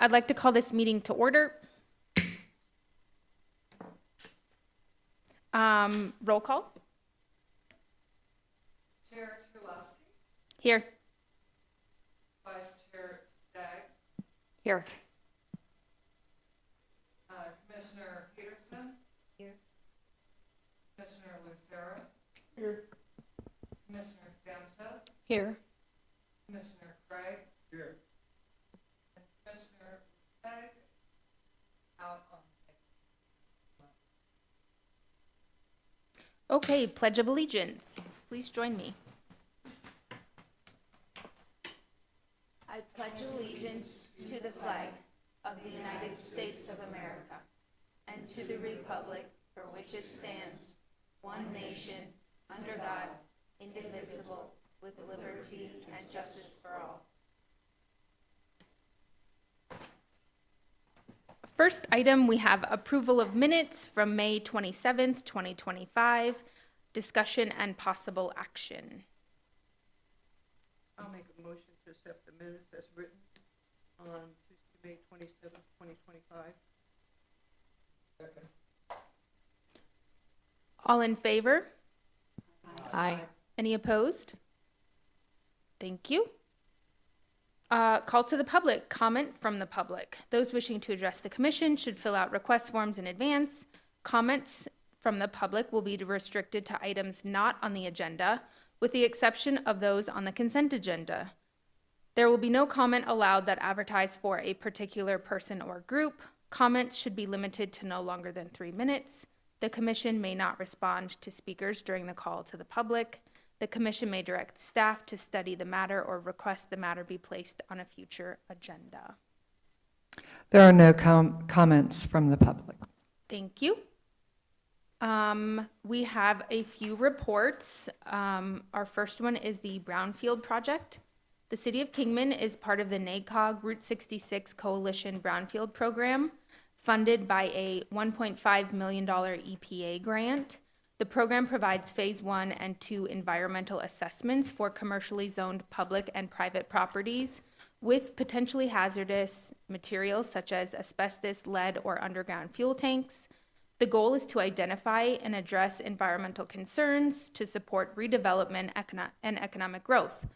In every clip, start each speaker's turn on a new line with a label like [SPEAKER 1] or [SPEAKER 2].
[SPEAKER 1] I'd like to call this meeting to order. Roll call.
[SPEAKER 2] Chair Terlesky,
[SPEAKER 1] Here.
[SPEAKER 2] Vice Chair Stagg,
[SPEAKER 1] Here.
[SPEAKER 2] Commissioner Peterson.
[SPEAKER 3] Here.
[SPEAKER 2] Commissioner Lucera.
[SPEAKER 1] Here.
[SPEAKER 2] Commissioner Sanchez.
[SPEAKER 1] Here.
[SPEAKER 2] Commissioner Craig.
[SPEAKER 4] Here.
[SPEAKER 2] And Commissioner Stagg out on vacation.
[SPEAKER 1] Okay, Pledge of Allegiance. Please join me. I pledge allegiance to the flag of the United States of America and to the republic for which it stands, one nation, under God, indivisible, with liberty and justice for all. First item, we have approval of minutes from May 27th, 2025, discussion and possible action.
[SPEAKER 4] I'll make a motion to accept the minutes as written on Tuesday, May 27th, 2025. Second.
[SPEAKER 1] All in favor?
[SPEAKER 3] Aye.
[SPEAKER 1] Any opposed? Thank you. Call to the public, comment from the public. Those wishing to address the commission should fill out request forms in advance. Comments from the public will be restricted to items not on the agenda, with the exception of those on the consent agenda. There will be no comment allowed that advertise for a particular person or group. Comments should be limited to no longer than 3 minutes. The commission may not respond to speakers during the call to the public. The commission may direct staff to study the matter or request the matter be placed on a future agenda.
[SPEAKER 5] There are no comments from the public.
[SPEAKER 1] Thank you. We have a few reports. Our first one is the Brownfield project. The City of Kingman is part of the NACOG Route 66 Coalition Brownfield program, funded by a $1.5 million EPA grant. The program provides phase 1 and 2 environmental assessments for commercially zoned public and private properties with potentially hazardous materials such as asbestos, lead, or underground fuel tanks. The goal is to identify and address environmental concerns to support redevelopment and economic growth.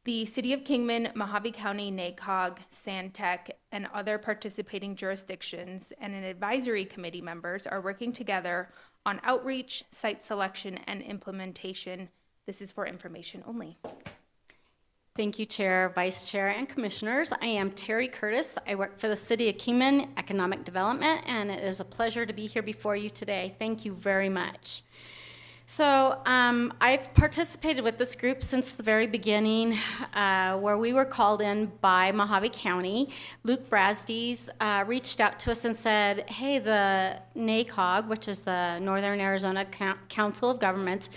[SPEAKER 1] The City of Kingman, Mojave County, NACOG, Sandtech, and other participating jurisdictions and an advisory committee members are working together on outreach, site selection, and implementation. This is for information only.
[SPEAKER 3] Thank you, Chair, Vice Chair, and Commissioners. I am Terry Curtis. I work for the City of Kingman Economic Development, and it is a pleasure to be here before you today. Thank you very much. So I've participated with this group since the very beginning, where we were called in by Mojave County. Luke Brasdes reached out to us and said, hey, the NACOG, which is the Northern Arizona Council of Governments,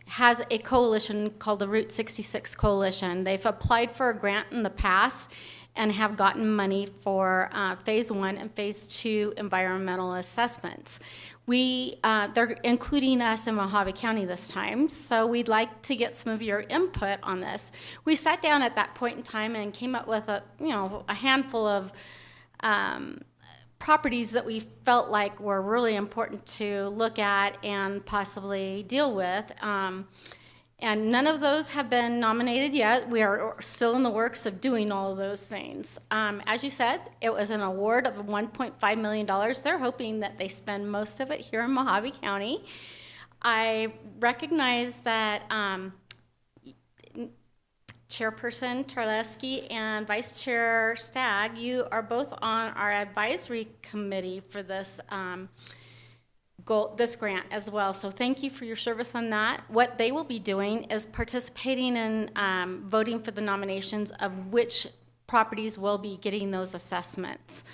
[SPEAKER 3] has a coalition called the Route 66 Coalition. They've applied for a grant in the past and have gotten money for phase 1 and phase 2 environmental assessments. They're including us in Mojave County this time, so we'd like to get some of your input on this. We sat down at that point in time and came up with a handful of properties that we felt like were really important to look at and possibly deal with. And none of those have been nominated yet. We are still in the works of doing all of those things. As you said, it was an award of $1.5 million. They're hoping that they spend most of it here in Mojave County. I recognize that Chairperson Terlesky and Vice Chair Stagg, you are both on our advisory committee for this this grant as well. So thank you for your service on that. What they will be doing is participating in voting for the nominations of which properties will be getting those assessments.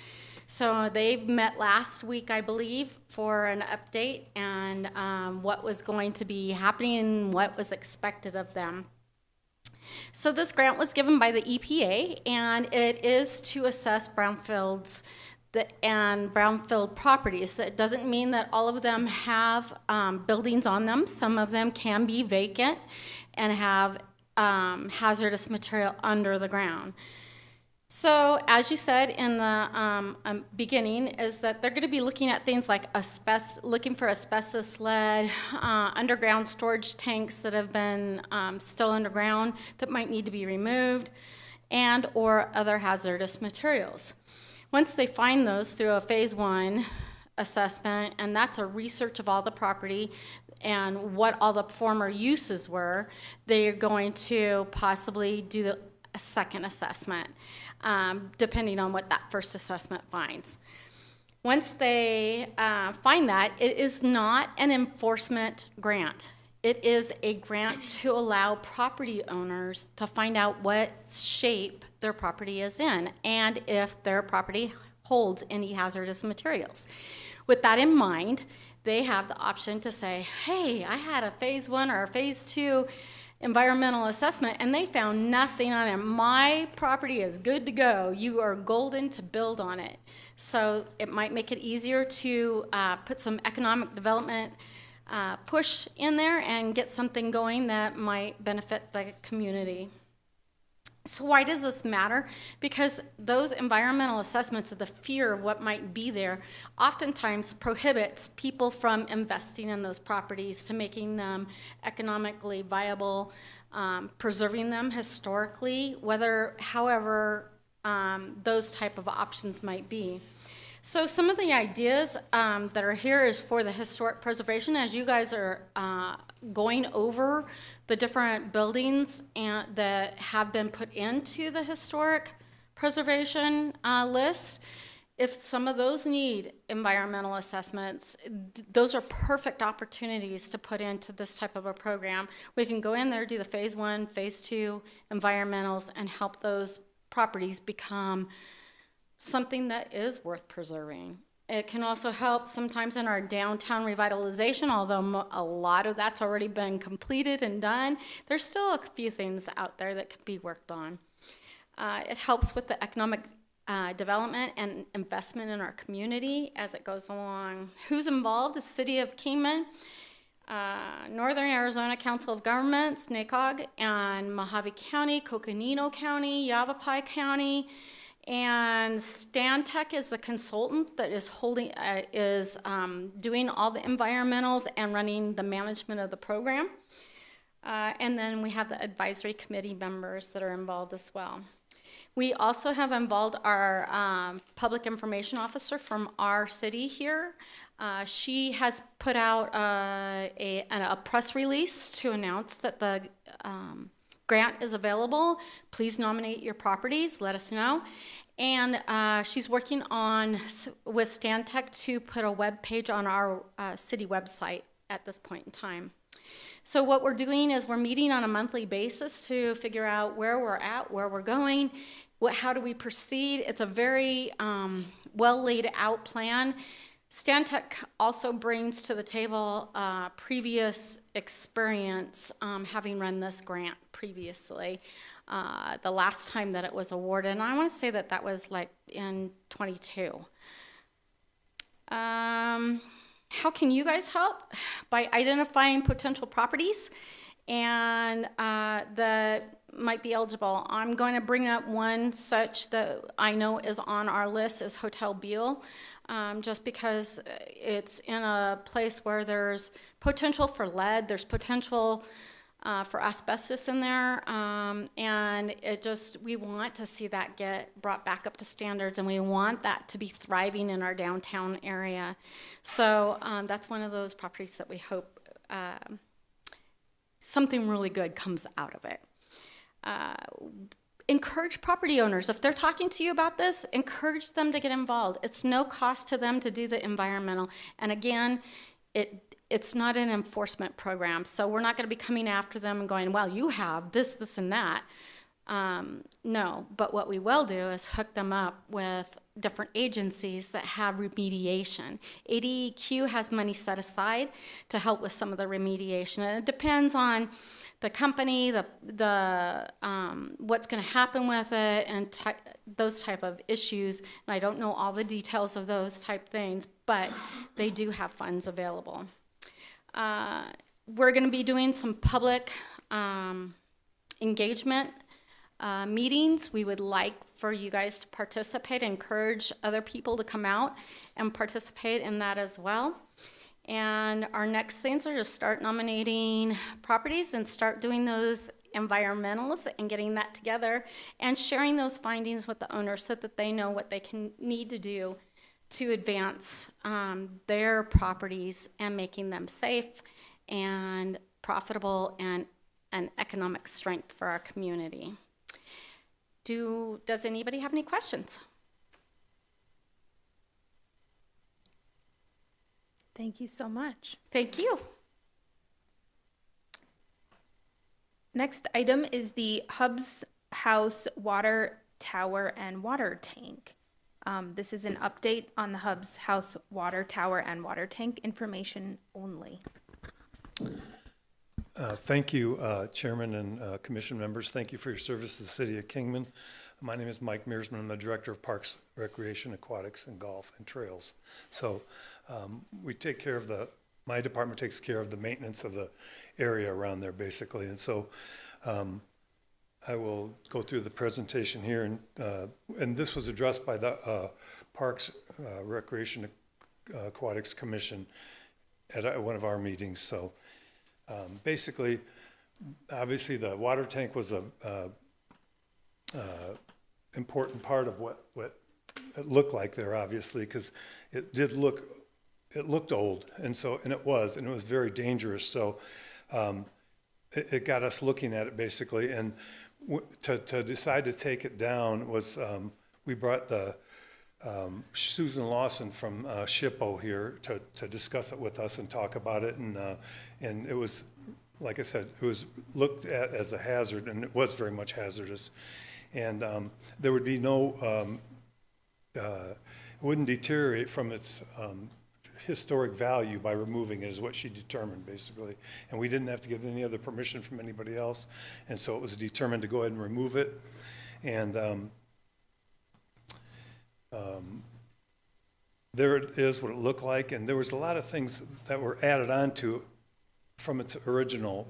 [SPEAKER 3] So they met last week, I believe, for an update and what was going to be happening and what was expected of them. So this grant was given by the EPA, and it is to assess brownfields and brownfield properties. That doesn't mean that all of them have buildings on them. Some of them can be vacant and have hazardous material under the ground. So, as you said in the beginning, is that they're going to be looking at things like looking for asbestos-lead underground storage tanks that have been still underground that might need to be removed, and or other hazardous materials. Once they find those through a phase 1 assessment, and that's a research of all the property and what all the former uses were, they're going to possibly do a second assessment, depending on what that first assessment finds. Once they find that, it is not an enforcement grant. It is a grant to allow property owners to find out what shape their property is in and if their property holds any hazardous materials. With that in mind, they have the option to say, hey, I had a phase 1 or a phase 2 environmental assessment and they found nothing on it. My property is good to go. You are golden to build on it. So it might make it easier to put some economic development push in there and get something going that might benefit the community. So why does this matter? Because those environmental assessments of the fear of what might be there oftentimes prohibits people from investing in those properties to making them economically viable, preserving them historically, however those type of options might be. So some of the ideas that are here is for the historic preservation. As you guys are going over the different buildings that have been put into the historic preservation list, if some of those need environmental assessments, those are perfect opportunities to put into this type of a program. We can go in there, do the phase 1, phase 2 environmentals, and help those properties become something that is worth preserving. It can also help sometimes in our downtown revitalization, although a lot of that's already been completed and done. There's still a few things out there that could be worked on. It helps with the economic development and investment in our community as it goes along. Who's involved? The City of Kingman, Northern Arizona Council of Governments, NACOG, and Mojave County, Coconino County, Yavapai County, and Stantec is the consultant that is doing all the environmentals and running the management of the program. And then we have the advisory committee members that are involved as well. We also have involved our public information officer from our city here. She has put out a press release to announce that the grant is available. Please nominate your properties, let us know. And she's working with Stantec to put a web page on our city website at this point in time. So what we're doing is we're meeting on a monthly basis to figure out where we're at, where we're going, how do we proceed. It's a very well laid out plan. Stantec also brings to the table previous experience having run this grant previously, the last time that it was awarded, and I want to say that was like in 22. How can you guys help? By identifying potential properties and that might be eligible. I'm going to bring up one such that I know is on our list is Hotel Beale. Just because it's in a place where there's potential for lead, there's potential for asbestos in there, and we want to see that get brought back up to standards, and we want that to be thriving in our downtown area. So that's one of those properties that we hope something really good comes out of it. Encourage property owners. If they're talking to you about this, encourage them to get involved. It's no cost to them to do the environmental. And again, it's not an enforcement program, so we're not going to be coming after them and going, well, you have this, and that. No, but what we will do is hook them up with different agencies that have remediation. ADEQ has money set aside to help with some of the remediation. And it depends on the company, what's going to happen with it, and those type of issues. And I don't know all the details of those type things, but they do have funds available. We're going to be doing some public engagement meetings. We would like for you guys to participate, encourage other people to come out and participate in that as well. And our next things are to start nominating properties and start doing those environmentals and getting that together and sharing those findings with the owners so that they know what they can need to do to advance their properties and making them safe and profitable and an economic strength for our community. Does anybody have any questions?
[SPEAKER 1] Thank you so much.
[SPEAKER 3] Thank you.
[SPEAKER 1] Next item is the Hubs House Water Tower and Water Tank. This is an update on the Hubs House Water Tower and Water Tank, information only.
[SPEAKER 6] Thank you, Chairman and Commission members. Thank you for your service to the City of Kingman. My name is Mike Mearsman. I'm the Director of Parks, Recreation, Aquatics, and Golf and Trails. So we take care of my department takes care of the maintenance of the area around there, basically. And so I will go through the presentation here. And this was addressed by the Parks, Recreation, Aquatics Commission at one of our meetings. So basically, obviously, the water tank was a important part of what it looked like there, obviously, because it looked old, and it was very dangerous. So it got us looking at it, basically, and to decide to take it down was we brought the Susan Lawson from SHPO here to discuss it with us and talk about it, and it was, like I said, it was looked at as a hazard, and it was very much hazardous, and there would be no, it wouldn't deteriorate from its historic value by removing it, is what she determined, basically, and we didn't have to get any other permission from anybody else, and so it was determined to go ahead and remove it, and there it is, what it looked like, and there was a lot of things that were added on to from its original,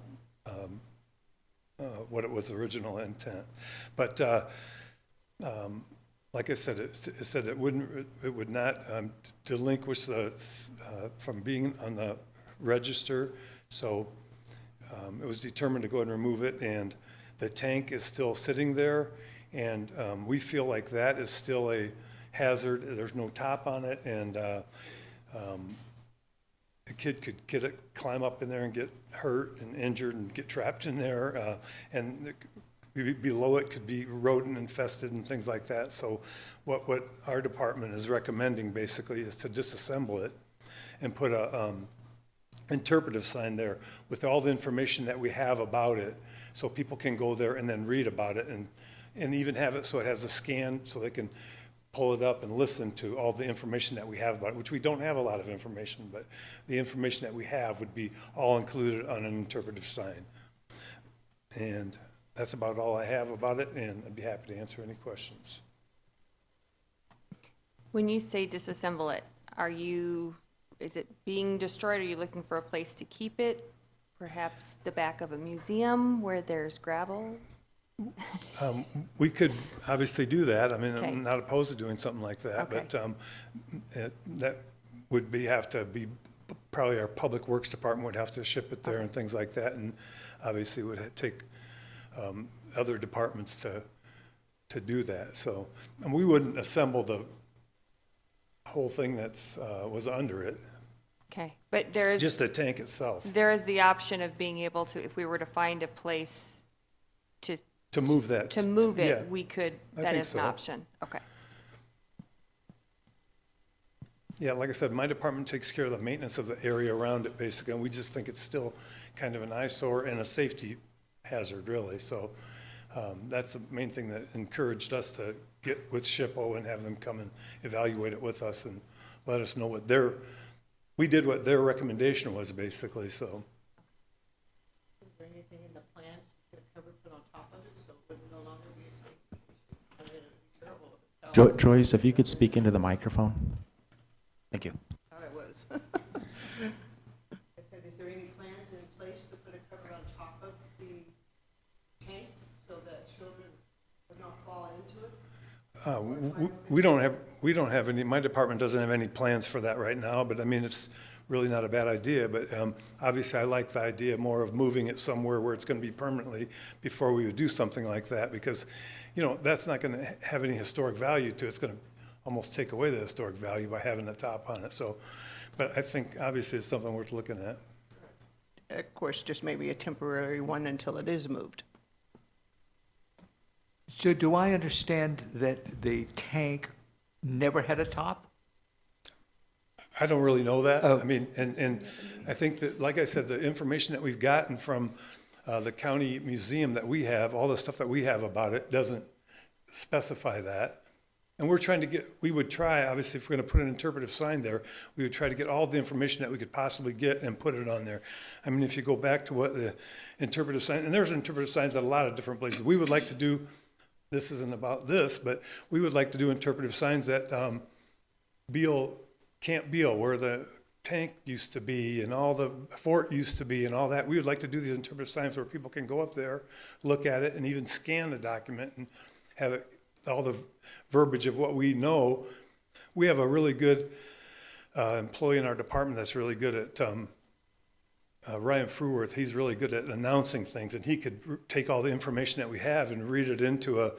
[SPEAKER 6] what it was original intent. But like I said, it said it would not delinquish from being on the register. So it was determined to go ahead and remove it, and the tank is still sitting there, and we feel like that is still a hazard. There's no top on it, and a kid could climb up in there and get hurt and injured and get trapped in there, and below it could be rodent infested and things like that. So what our department is recommending, basically, is to disassemble it and put a interpretive sign there with all the information that we have about it, so people can go there and then read about it, and even have it so it has a scan so they can pull it up and listen to all the information that we have about it, which we don't have a lot of information, but the information that we have would be all included on an interpretive sign. And that's about all I have about it, and I'd be happy to answer any questions.
[SPEAKER 7] When you say disassemble it, is it being destroyed? Are you looking for a place to keep it? Perhaps the back of a museum where there's gravel?
[SPEAKER 6] We could obviously do that. I mean,
[SPEAKER 7] Okay.
[SPEAKER 6] I'm not opposed to doing something like that,
[SPEAKER 7] Okay.
[SPEAKER 6] but that would have to be, probably our Public Works Department would have to ship it there and things like that, and obviously would take other departments to do that. So, and we wouldn't assemble the whole thing that's was under it,
[SPEAKER 7] Okay, but there is
[SPEAKER 6] just the tank itself.
[SPEAKER 7] the option of being able to, if we were to find a place
[SPEAKER 6] To move that.
[SPEAKER 7] to move
[SPEAKER 6] Yeah.
[SPEAKER 7] it, we could,
[SPEAKER 6] I
[SPEAKER 7] that
[SPEAKER 6] think
[SPEAKER 7] is an
[SPEAKER 6] so.
[SPEAKER 7] option. Okay.
[SPEAKER 6] Yeah, like I said, my department takes care of the maintenance of the area around it, basically, and we just think it's still kind of an eyesore and a safety hazard, really. So that's the main thing that encouraged us to get with SHPO and have them come and evaluate it with us and let us know we did what their recommendation was, basically, so.
[SPEAKER 4] Is there anything in the plan to cover put on top of it, so it would no longer be a safety issue? I mean, it'd be terrible if it fell.
[SPEAKER 8] Joyce, if you could speak into the microphone. Thank you.
[SPEAKER 4] Thought it was. I said, is there any plans in place to put a cover on top of the tank so that children would not fall into it?
[SPEAKER 6] We don't have any, my department doesn't have any plans for that right now, but I mean, it's really not a bad idea, but obviously I like the idea more of moving it somewhere where it's going to be permanently before we would do something like that, because, you know, that's not going to have any historic value to it. It's going to almost take away the historic value by having the top on it, so, but I think obviously it's something worth looking at.
[SPEAKER 4] Of course, just maybe a temporary one until it is moved.
[SPEAKER 9] So do I understand that the tank never had a top?
[SPEAKER 6] I don't really know that.
[SPEAKER 9] Oh.
[SPEAKER 6] I mean, and I think that, like I said, the information that we've gotten from the county museum that we have, all the stuff that we have about it doesn't specify that. And we're trying to get, we would try, obviously, if we're going to put an interpretive sign there, we would try to get all the information that we could possibly get and put it on there. I mean, if you go back to what the interpretive sign, and there's interpretive signs at a lot of different places. We would like to do, this isn't about this, but we would like to do interpretive signs at Camp Beal, where the tank used to be and all the fort used to be and all that. We would like to do these interpretive signs where people can go up there, look at it, and even scan the document and have it, all the verbiage of what we know. We have a really good employee in our department that's really good at, Ryan Fruworth. He's really good at announcing things, and he could take all the information that we have and read it into a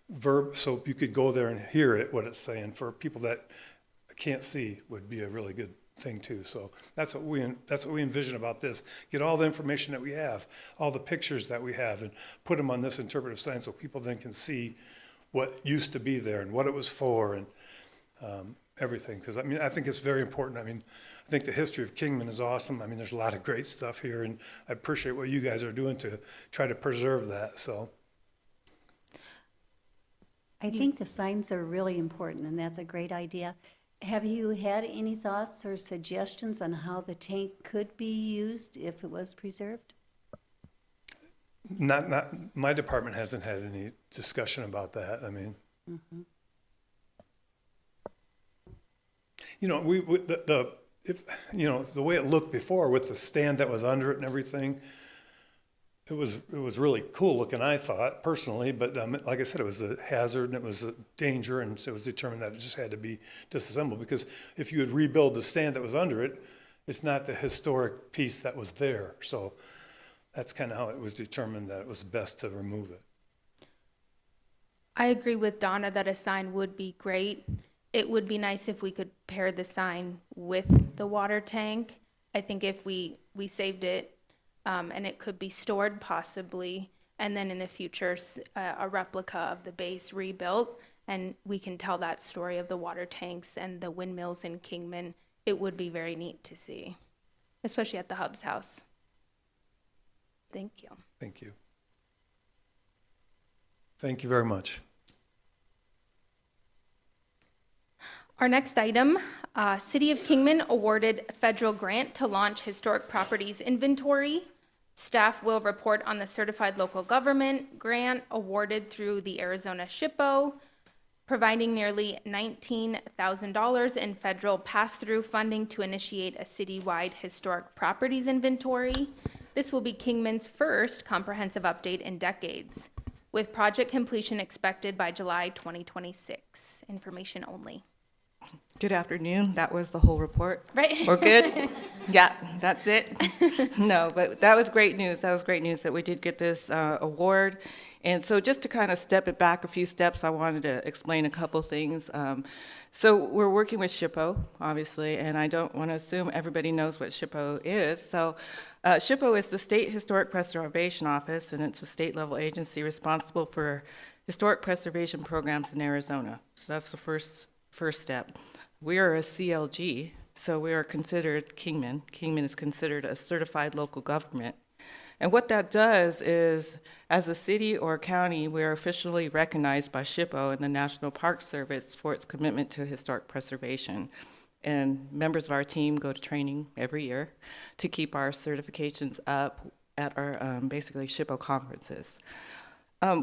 [SPEAKER 6] verb, so you could go there and hear it, what it's saying. For people that can't see, would be a really good thing too. So that's what we envision about this. Get all the information that we have, all the pictures that we have, and put them on this interpretive sign so people then can see what used to be there and what it was for, and everything. Because I mean, I think it's very important. I mean, I think the history of Kingman is awesome. I mean, there's a lot of great stuff here, and I appreciate what you guys are doing to try to preserve that. So
[SPEAKER 10] I think the signs are really important, and that's a great idea. Have you had any thoughts or suggestions on how the tank could be used if it was preserved?
[SPEAKER 6] not my department hasn't had any discussion about that. I mean, you know, you know, the way it looked before with the stand that was under it and everything, it was really cool looking, I thought, personally, but like I said, it was a hazard and it was a danger, and so it was determined that it just had to be disassembled, because if you would rebuild the stand that was under it, it's not the historic piece that was there. So that's kind of how it was determined that it was best to remove it.
[SPEAKER 1] I agree with Donna that a sign would be great. It would be nice if we could pair the sign with the water tank. I think if we saved it, and it could be stored possibly, and then in the future, a replica of the base rebuilt, and we can tell that story of the water tanks and the windmills in Kingman. It would be very neat to see, especially at the Hub's house. Thank you.
[SPEAKER 6] Thank you. Thank you very much.
[SPEAKER 1] Our next item, City of Kingman awarded a federal grant to launch historic properties inventory. Staff will report on the certified local government grant awarded through the Arizona SHPO, providing nearly $19,000 in federal pass-through funding to initiate a citywide historic properties inventory. This will be Kingman's first comprehensive update in decades, with project completion expected by July 2026. Information only.
[SPEAKER 11] Good afternoon. That was the whole report.
[SPEAKER 1] Right.
[SPEAKER 11] We're good? Yeah, that's it? No, but that was great news. That was great news that we did get this award. And so just to kind of step it back a few steps, I wanted to explain a couple things. So we're working with SHPO, obviously, and I don't want to assume everybody knows what SHPO is. So SHPO is the State Historic Preservation Office, and it's a state-level agency responsible for historic preservation programs in Arizona. So that's the first step. We are a CLG, so we are considered Kingman. Kingman is considered a certified local government. And what that does is, as a city or county, we are officially recognized by SHPO and the National Park Service for its commitment to historic preservation. And members of our team go to training every year to keep our certifications up at our basically SHPO conferences.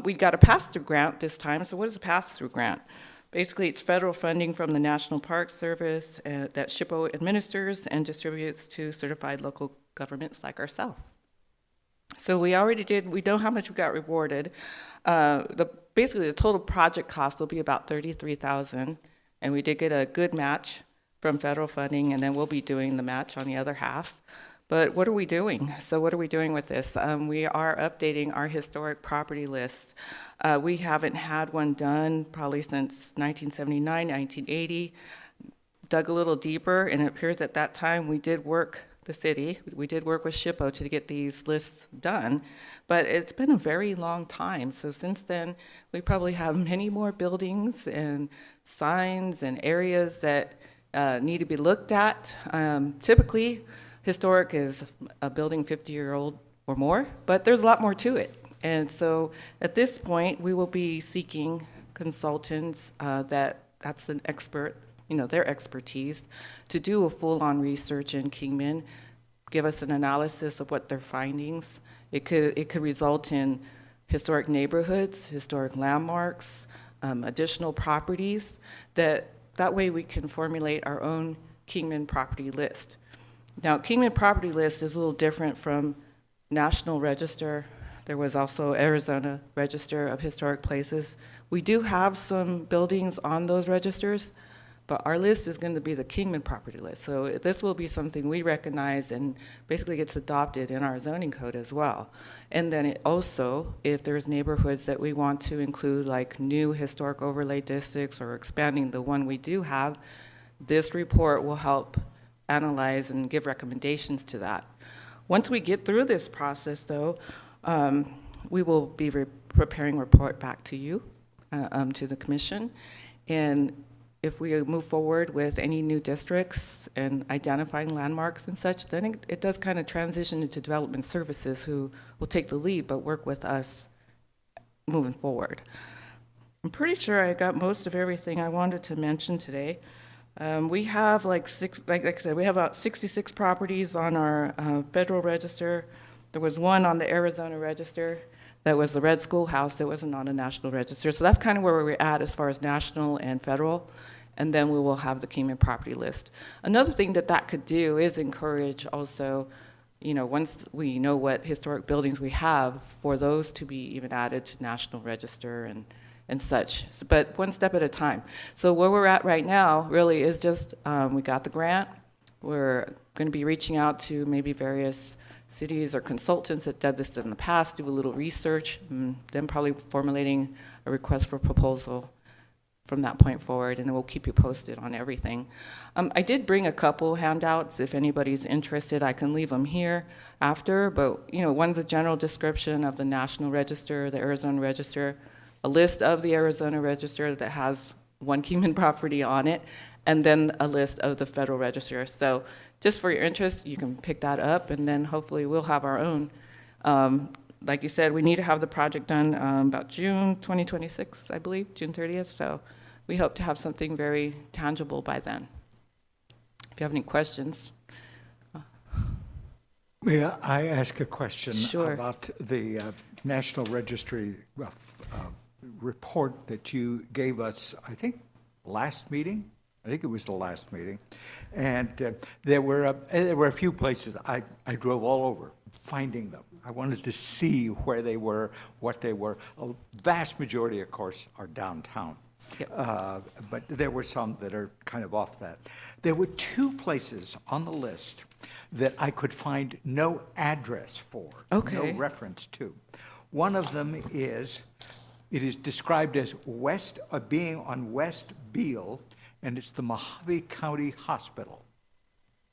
[SPEAKER 11] We got a pass-through grant this time. So what is a pass-through grant? Basically, it's federal funding from the National Park Service that SHPO administers and distributes to certified local governments like ourselves. So we know how much we got rewarded. Basically, the total project cost will be about $33,000, and we did get a good match from federal funding, and then we'll be doing the match on the other half. But what are we doing? So what are we doing with this? We are updating our historic property list. We haven't had one done probably since 1979, 1980. Dug a little deeper, and it appears at that time we did work with SHPO to get these lists done, but it's been a very long time. So since then, we probably have many more buildings and signs and areas that need to be looked at. Typically, historic is a building 50-year-old or more, but there's a lot more to it. And so at this point, we will be seeking consultants that's an expert, their expertise, to do a full-on research in Kingman, give us an analysis of what their findings. It could result in historic neighborhoods, historic landmarks, additional properties, that way we can formulate our own Kingman property list. Now, Kingman property list is a little different from National Register. There was also Arizona Register of Historic Places. We do have some buildings on those registers, but our list is going to be the Kingman property list. So this will be something we recognize and basically gets adopted in our zoning code as well. And then it also, if there's neighborhoods that we want to include, like new historic overlay districts or expanding the one we do have, this report will help analyze and give recommendations to that. Once we get through this process, though, we will be preparing a report back to you, to the commission. And if we move forward with any new districts and identifying landmarks and such, then it does kind of transition into development services, who will take the lead but work with us moving forward. I'm pretty sure I got most of everything I wanted to mention today. We have like I said, we have about 66 properties on our federal register. There was one on the Arizona register. That was the Red Schoolhouse that wasn't on a national register. So that's kind of where we're at as far as national and federal. And then we will have the Kingman property list. Another thing that could do is encourage also, once we know what historic buildings we have, for those to be even added to national register and such. So, but one step at a time. So where we're at right now really is just, we got the grant. We're going to be reaching out to maybe various cities or consultants that did this in the past, do a little research, and then probably formulating a request for proposal from that point forward, and then we'll keep you posted on everything. I did bring a couple handouts. If anybody's interested, I can leave them here after, but one's a general description of the National Register, the Arizona Register, a list of the Arizona Register that has one Kingman property on it, and then a list of the Federal Register. So just for your interest, you can pick that up, and then hopefully we'll have our own. Like you said, we need to have the project done about June 2026, I believe, June 30th. So we hope to have something very tangible by then. If you have any questions.
[SPEAKER 9] May I ask a question
[SPEAKER 11] Sure.
[SPEAKER 9] about the National Registry report that you gave us, I think, last meeting? I think it was the last meeting. And there were a few places I drove all over finding them. I wanted to see where they were, what they were. A vast majority, of course, are downtown.
[SPEAKER 11] Yep.
[SPEAKER 9] But there were some that are kind of off that. There were two places on the list that I could find no address for,
[SPEAKER 11] Okay.
[SPEAKER 9] no reference to. One of them is, it is described as being on West Beale, and it's the Mojave County Hospital.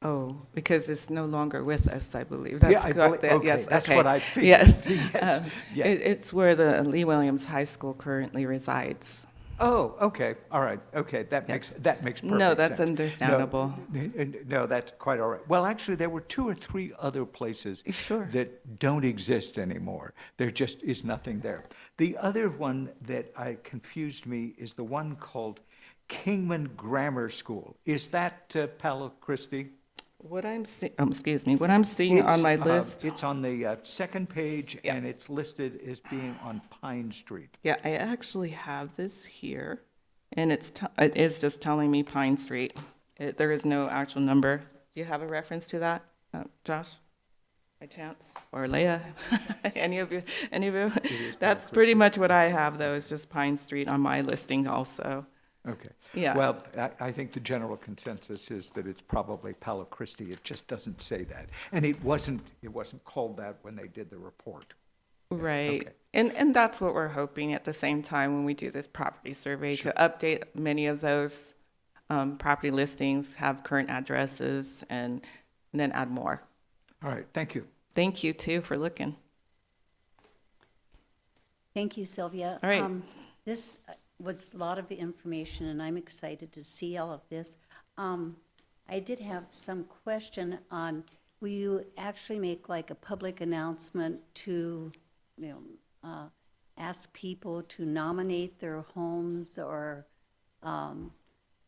[SPEAKER 11] Oh, because it's no longer with us, I believe. That's
[SPEAKER 9] I
[SPEAKER 11] correct.
[SPEAKER 9] believe- okay,
[SPEAKER 11] Yes,
[SPEAKER 9] that's
[SPEAKER 11] okay.
[SPEAKER 9] what I figured.
[SPEAKER 11] Yes.
[SPEAKER 9] Yes, yes.
[SPEAKER 11] It's where the Lee Williams High School currently resides.
[SPEAKER 9] Oh, okay, all right, okay, that makes perfect sense.
[SPEAKER 11] No, that's understandable.
[SPEAKER 9] No, that's quite all right. Well, actually, there were 2 or 3 other places
[SPEAKER 11] Sure.
[SPEAKER 9] that don't exist anymore. There just is nothing there. The other one that confused me is the one called Kingman Grammar School. Is that Palo Christi?
[SPEAKER 11] What I'm seeing, what I'm seeing on my list.
[SPEAKER 9] It's on the second page, and it's listed as being on Pine Street.
[SPEAKER 11] Yeah, I actually have this here, and it is just telling me Pine Street. There is no actual number. Do you have a reference to that, Josh? by chance, or Leah, any of you, That's pretty much what I have, though, is just Pine Street on my listing also.
[SPEAKER 9] Okay.
[SPEAKER 11] Yeah.
[SPEAKER 9] Well, I think the general consensus is that it's probably Palo Christi. It just doesn't say that. And it wasn't called that when they did the report.
[SPEAKER 11] Right.
[SPEAKER 9] Okay.
[SPEAKER 11] And that's what we're hoping at the same time when we do this property survey, to update many of those property listings, have current addresses, and then add more.
[SPEAKER 9] All right, thank you.
[SPEAKER 11] Thank you, too, for looking.
[SPEAKER 10] Thank you, Sylvia.
[SPEAKER 11] All right.
[SPEAKER 10] This was a lot of information, and I'm excited to see all of this. I did have some question on, will you actually make like a public announcement to, ask people to nominate their homes, or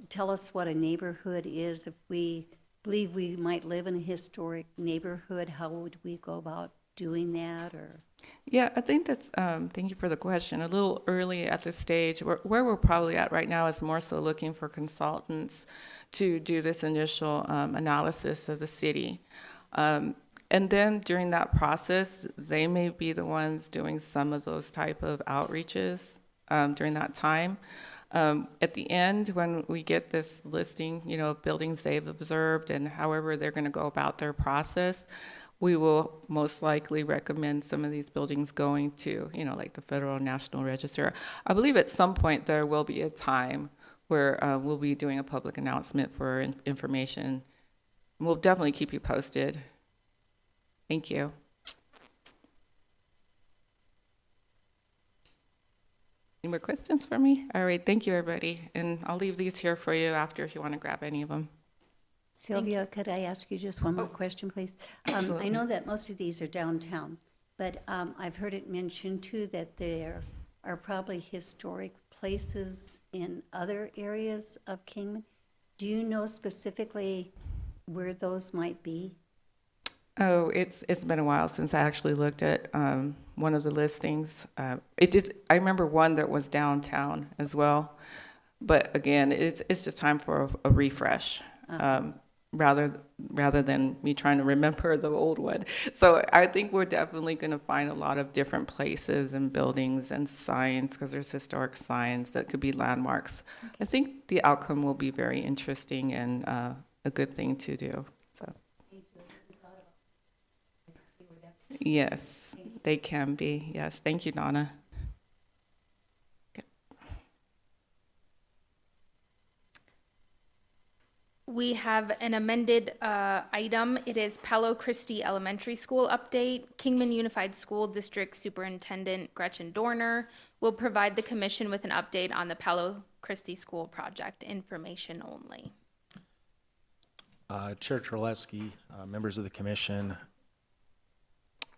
[SPEAKER 10] tell us what a neighborhood is? If we believe we might live in a historic neighborhood, how would we go about doing that, or?
[SPEAKER 11] Yeah, I think that's, thank you for the question. A little early at this stage. Where we're probably at right now is more so looking for consultants to do this initial analysis of the city. And then during that process, they may be the ones doing some of those type of outreaches during that time. At the end, when we get this listing, of buildings they've observed and however they're going to go about their process, we will most likely recommend some of these buildings going to, like the Federal National Register. I believe at some point there will be a time where we'll be doing a public announcement for information. We'll definitely keep you posted. Thank you. Any more questions for me? All right, thank you, everybody. And I'll leave these here for you after if you want to grab any of them.
[SPEAKER 10] Sylvia, could I ask you just one more question, please? I
[SPEAKER 11] absolutely.
[SPEAKER 10] know that most of these are downtown, but I've heard it mentioned too that there are probably historic places in other areas of Kingman. Do you know specifically where those might be?
[SPEAKER 11] Oh, it's been a while since I actually looked at one of the listings. I remember one that was downtown as well, but again, it's just time for a refresh. Rather than me trying to remember the old one. So I think we're definitely going to find a lot of different places and buildings and signs, because there's historic signs that could be landmarks. Okay. I think the outcome will be very interesting and a good thing to do. So. Yes, they can be. Yes, thank you, Donna.
[SPEAKER 1] We have an amended item. It is Palo Christi Elementary School update. Kingman Unified School District Superintendent Gretchen Dorner will provide the commission with an update on the Palo Christi School project. Information only.
[SPEAKER 8] Chair Terleski, members of the commission,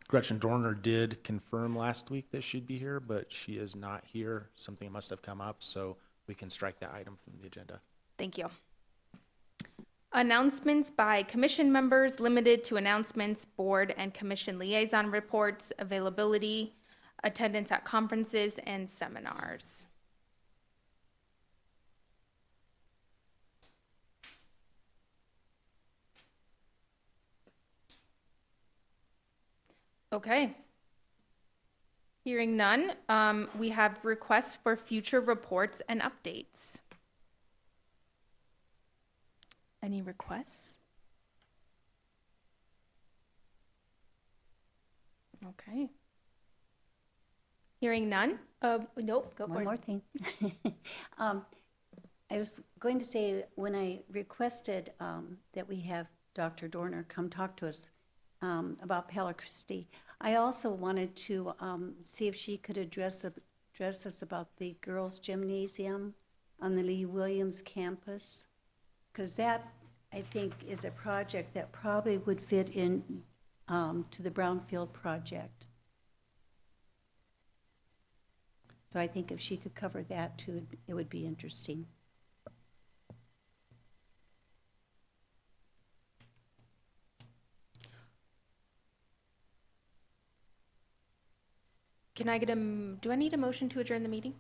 [SPEAKER 8] Gretchen Dorner did confirm last week that she'd be here, but she is not here. Something must have come up, so we can strike that item from the agenda.
[SPEAKER 1] Thank you. Announcements by commission members, limited to announcements, board and commission liaison reports, availability, attendance at conferences and seminars. Okay. Hearing none, we have requests for future reports and updates. Any requests? Okay. Hearing none? Nope, go for
[SPEAKER 10] One
[SPEAKER 1] it.
[SPEAKER 10] more thing. I was going to say, when I requested that we have Dr. Dorner come talk to us about Palo Christi, I also wanted to see if she could address us about the girls' gymnasium on the Lee Williams campus, because that, I think, is a project that probably would fit in to the Brownfield project. So I think if she could cover that too, it would be interesting.
[SPEAKER 1] Can I get do I need a motion to adjourn the meeting?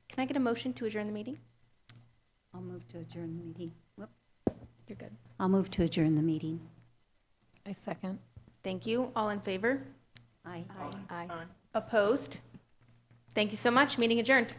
[SPEAKER 1] Can I get a motion to adjourn the meeting?
[SPEAKER 10] I'll move to adjourn the meeting. Whoop.
[SPEAKER 1] You're good.
[SPEAKER 10] I'll move to adjourn the meeting.
[SPEAKER 1] I
[SPEAKER 7] second.
[SPEAKER 1] Thank you. All in favor?
[SPEAKER 10] Aye.
[SPEAKER 7] Aye.
[SPEAKER 1] Opposed? Thank you so much. Meeting adjourned.